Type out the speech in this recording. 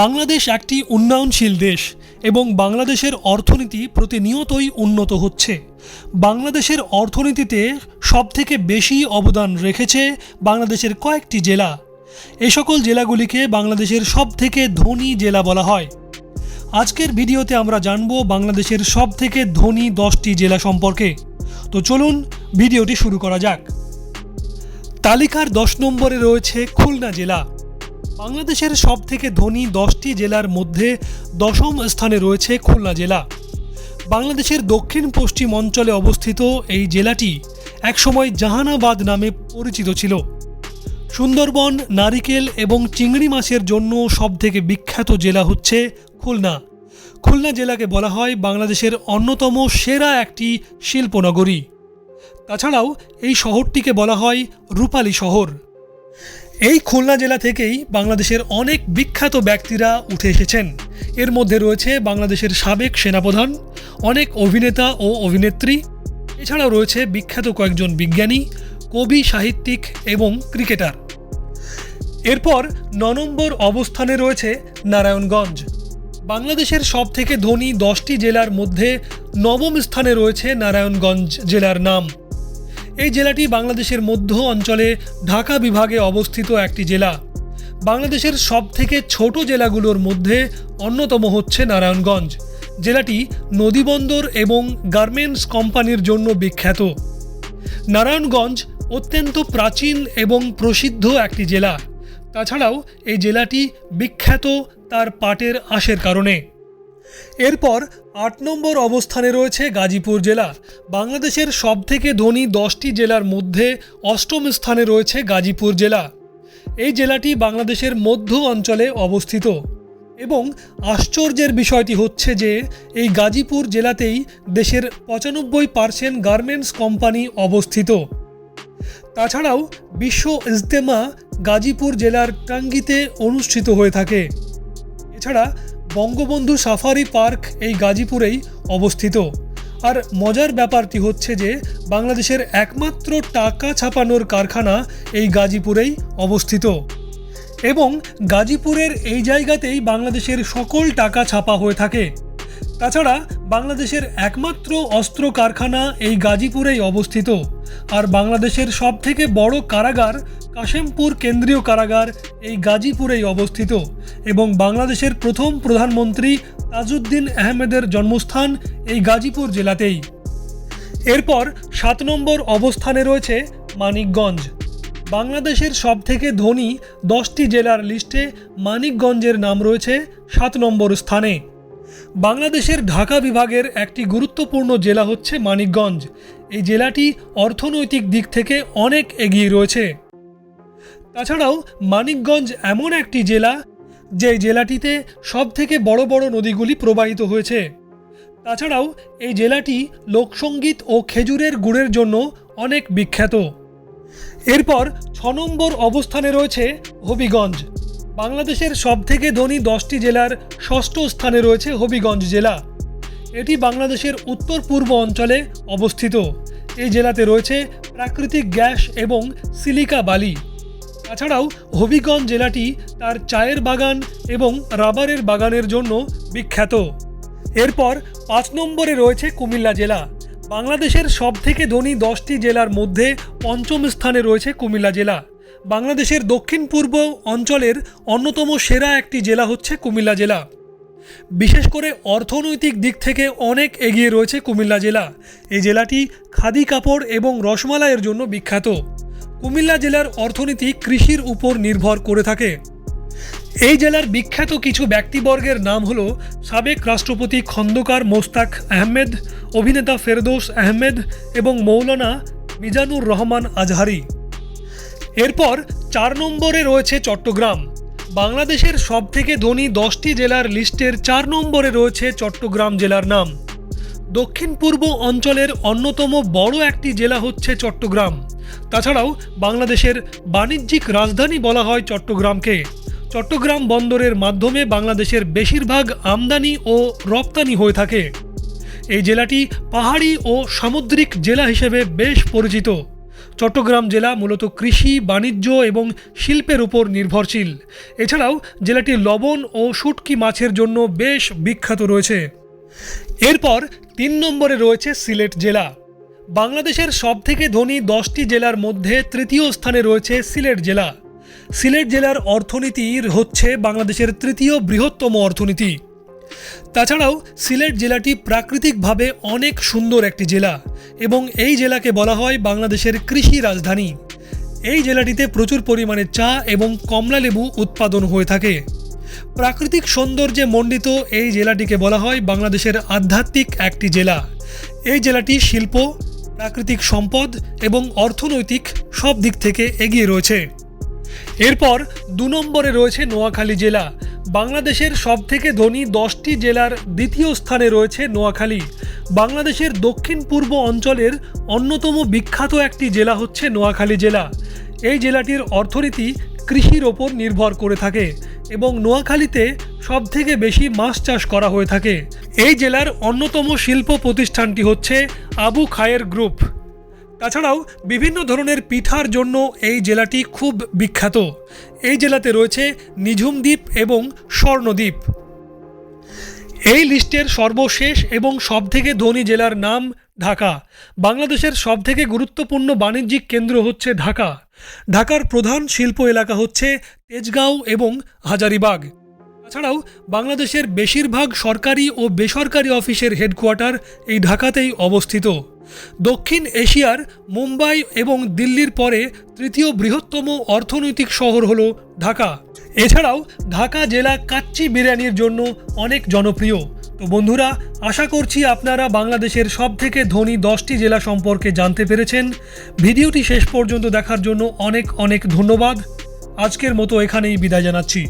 বাংলাদেশ একটি উন্নয়নশীল দেশ এবং বাংলাদেশের অর্থনীতি প্রতিনিয়তই উন্নত হচ্ছে। বাংলাদেশের অর্থনীতিতে সবথেকে বেশি অবদান রেখেছে বাংলাদেশের কয়েকটি জেলা। এই সকল জেলাগুলিকে বাংলাদেশের সবথেকে ধনী জেলা বলা হয়। আজকের ভিডিওতে আমরা জানব বাংলাদেশের সবথেকে ধনী 10টি জেলা সম্পর্কে। তো চলুন ভিডিওটি শুরু করা যাক। তালিকার 10 নম্বরে রয়েছে খুলনা জেলা। বাংলাদেশের সবথেকে ধনী 10টি জেলার মধ্যে 10ম স্থানে রয়েছে খুলনা জেলা। বাংলাদেশের দক্ষিণ পশ্চিম অঞ্চলে অবস্থিত এই জেলাটি একসময় জাহানাবাদ নামে পরিচিত ছিল। সুন্দরবন, নারিকেল এবং চিংড়ি মাছের জন্য সবথেকে বিখ্যাত জেলা হচ্ছে খুলনা। খুলনা জেলাকে বলা হয় বাংলাদেশের অন্যতম সেরা একটি শিল্পনগরী। তাছাড়াও এই শহরটিকে বলা হয় রূপালী শহর। এই খুলনা জেলা থেকেই বাংলাদেশের অনেক বিখ্যাত ব্যক্তিরা উঠে এসেছেন। এর মধ্যে রয়েছে বাংলাদেশের সাবেক সেনাপ্রধান, অনেক অভিনেতা ও অভিনেত্রী, এছাড়াও রয়েছে বিখ্যাত কয়েকজন বিজ্ঞানী, কবি, সাহিত্যিক এবং ক্রিকেটার। এরপর 9 নম্বর অবস্থানে রয়েছে নারায়ণগঞ্জ। বাংলাদেশের সবথেকে ধনী 10টি জেলার মধ্যে 9ম স্থানে রয়েছে নারায়ণগঞ্জ জেলার নাম। এই জেলাটি বাংলাদেশের মধ্য অঞ্চলে ঢাকা বিভাগে অবস্থিত একটি জেলা। বাংলাদেশের সবথেকে ছোট জেলাগুলোর মধ্যে অন্যতম হচ্ছে নারায়ণগঞ্জ। জেলাটি নদীবন্দর এবং গার্মেন্টস কোম্পানির জন্য বিখ্যাত। নারায়ণগঞ্জ অত্যন্ত প্রাচীন এবং প্রসিদ্ধ একটি জেলা। তাছাড়াও এই জেলাটি বিখ্যাত তার পাটের আঁশের কারণে। এরপর 8 নম্বর অবস্থানে রয়েছে গাজীপুর জেলা। বাংলাদেশের সবথেকে ধনী 10টি জেলার মধ্যে 8ম স্থানে রয়েছে গাজীপুর জেলা। এই জেলাটি বাংলাদেশের মধ্য অঞ্চলে অবস্থিত এবং আশ্চর্যের বিষয়টি হচ্ছে যে এই গাজীপুর জেলাতেই দেশের 95% গার্মেন্টস কোম্পানি অবস্থিত। তাছাড়াও বিশ্ব ইজতেমা গাজীপুর জেলার টাঙ্গীতে অনুষ্ঠিত হয়ে থাকে। এছাড়া বঙ্গবন্ধু সাফারি পার্ক এই গাজীপুরেই অবস্থিত। আর মজার ব্যাপারটি হচ্ছে যে বাংলাদেশের একমাত্র টাকা ছাপানোর কারখানা এই গাজীপুরেই অবস্থিত এবং গাজীপুরের এই জায়গাতেই বাংলাদেশের সকল টাকা ছাপা হয়ে থাকে। তাছাড়া বাংলাদেশের একমাত্র অস্ত্র কারখানা এই গাজীপুরেই অবস্থিত। আর বাংলাদেশের সবথেকে বড় কারাগার কাশেমপুর কেন্দ্রীয় কারাগার এই গাজীপুরেই অবস্থিত এবং বাংলাদেশের প্রথম প্রধানমন্ত্রী তাজউদ্দিন আহমেদের জন্মস্থান এই গাজীপুর জেলাতেই। এরপর 7 নম্বর অবস্থানে রয়েছে মানিকগঞ্জ। বাংলাদেশের সবথেকে ধনী 10টি জেলার লিস্টে মানিকগঞ্জের নাম রয়েছে 7 নম্বর স্থানে। বাংলাদেশের ঢাকা বিভাগের একটি গুরুত্বপূর্ণ জেলা হচ্ছে মানিকগঞ্জ। এই জেলাটি অর্থনৈতিক দিক থেকে অনেক এগিয়ে রয়েছে। তাছাড়াও মানিকগঞ্জ এমন একটি জেলা যে জেলাটিতে সবথেকে বড় বড় নদীগুলি প্রবাহিত হয়েছে। তাছাড়াও এই জেলাটি লোকসঙ্গীত ও খেজুরের গুড়ের জন্য অনেক বিখ্যাত। এরপর 6 নম্বর অবস্থানে রয়েছে হবিগঞ্জ। বাংলাদেশের সবথেকে ধনী 10টি জেলার 6ষ্ঠ স্থানে রয়েছে হবিগঞ্জ জেলা। এটি বাংলাদেশের উত্তর পূর্ব অঞ্চলে অবস্থিত। এই জেলাতে রয়েছে প্রাকৃতিক গ্যাস এবং সিলিকা বালি। তাছাড়াও হবিগঞ্জ জেলাটি তার চায়ের বাগান এবং রাবারের বাগানের জন্য বিখ্যাত। এরপর 5 নম্বরে রয়েছে কুমিল্লা জেলা। বাংলাদেশের সবথেকে ধনী 10টি জেলার মধ্যে 5ম স্থানে রয়েছে কুমিল্লা জেলা। বাংলাদেশের দক্ষিণ পূর্ব অঞ্চলের অন্যতম সেরা একটি জেলা হচ্ছে কুমিল্লা জেলা। বিশেষ করে অর্থনৈতিক দিক থেকে অনেক এগিয়ে রয়েছে কুমিল্লা জেলা। এই জেলাটি খাদি কাপড় এবং রসমালাইয়ের জন্য বিখ্যাত। কুমিল্লা জেলার অর্থনীতি কৃষির উপর নির্ভর করে থাকে। এই জেলার বিখ্যাত কিছু ব্যক্তিবর্গের নাম হলো সাবেক রাষ্ট্রপতি খন্দকার মোস্তাক আহমেদ, অভিনেতা ফেরদৌস আহমেদ এবং মৌলানা মিজানুর রহমান আজহারি। এরপর 4 নম্বরে রয়েছে চট্টগ্রাম। বাংলাদেশের সবথেকে ধনী 10টি জেলার লিস্টের 4 নম্বরে রয়েছে চট্টগ্রাম জেলার নাম। দক্ষিণ পূর্ব অঞ্চলের অন্যতম বড় একটি জেলা হচ্ছে চট্টগ্রাম। তাছাড়াও বাংলাদেশের বাণিজ্যিক রাজধানী বলা হয় চট্টগ্রামকে। চট্টগ্রাম বন্দরের মাধ্যমে বাংলাদেশের বেশিরভাগ আমদানি ও রপ্তানি হয়ে থাকে। এই জেলাটি পাহাড়ি ও সামুদ্রিক জেলা হিসেবে বেশ পরিচিত। চট্টগ্রাম জেলা মূলত কৃষি, বাণিজ্য এবং শিল্পের উপর নির্ভরশীল। এছাড়াও জেলাটি লবণ ও শুটকি মাছের জন্য বেশ বিখ্যাত রয়েছে। এরপর 3 নম্বরে রয়েছে সিলেট জেলা। বাংলাদেশের সবথেকে ধনী 10টি জেলার মধ্যে তৃতীয় স্থানে রয়েছে সিলেট জেলা। সিলেট জেলার অর্থনীতি হচ্ছে বাংলাদেশের তৃতীয় বৃহত্তম অর্থনীতি। তাছাড়াও সিলেট জেলাটি প্রাকৃতিকভাবে অনেক সুন্দর একটি জেলা এবং এই জেলাকে বলা হয় বাংলাদেশের কৃষি রাজধানী। এই জেলাটিতে প্রচুর পরিমাণে চা এবং কমলালেবু উৎপাদন হয়ে থাকে। প্রাকৃতিক সৌন্দর্যে মণ্ডিত এই জেলাটিকে বলা হয় বাংলাদেশের আধ্যাত্মিক একটি জেলা। এই জেলাটি শিল্প, প্রাকৃতিক সম্পদ এবং অর্থনৈতিক সব দিক থেকে এগিয়ে রয়েছে। এরপর 2 নম্বরে রয়েছে নোয়াখালী জেলা। বাংলাদেশের সবথেকে ধনী 10টি জেলার দ্বিতীয় স্থানে রয়েছে নোয়াখালী। বাংলাদেশের দক্ষিণ পূর্ব অঞ্চলের অন্যতম বিখ্যাত একটি জেলা হচ্ছে নোয়াখালী জেলা। এই জেলাটির অর্থনীতি কৃষির ওপর নির্ভর করে থাকে এবং নোয়াখালীতে সবথেকে বেশি মাছ চাষ করা হয়ে থাকে। এই জেলার অন্যতম শিল্প প্রতিষ্ঠানটি হচ্ছে আবু খায়ের গ্রুপ। তাছাড়াও বিভিন্ন ধরনের পিঠার জন্য এই জেলাটি খুব বিখ্যাত। এই জেলাতে রয়েছে নিঝুম দ্বীপ এবং স্বর্ণদ্বীপ। এই লিস্টের সর্বশেষ এবং সবথেকে ধনী জেলার নাম ঢাকা। বাংলাদেশের সবথেকে গুরুত্বপূর্ণ বাণিজ্যিক কেন্দ্র হচ্ছে ঢাকা। ঢাকার প্রধান শিল্প এলাকা হচ্ছে তেজগাঁও এবং হাজারীবাগ। তাছাড়াও বাংলাদেশের বেশিরভাগ সরকারি ও বেসরকারি অফিসের হেডকোয়ার্টার এই ঢাকাতেই অবস্থিত। দক্ষিণ এশিয়ার মুম্বাই এবং দিল্লির পরে তৃতীয় বৃহত্তম অর্থনৈতিক শহর হলো ঢাকা। এছাড়াও ঢাকা জেলা কাচ্চি বিরিয়ানির জন্য অনেক জনপ্রিয়। তো বন্ধুরা, আশা করছি আপনারা বাংলাদেশের সবথেকে ধনী 10টি জেলা সম্পর্কে জানতে পেরেছেন। ভিডিওটি শেষ পর্যন্ত দেখার জন্য অনেক অনেক ধন্যবাদ। আজকের মতো এখানেই বিদায় জানাচ্ছি।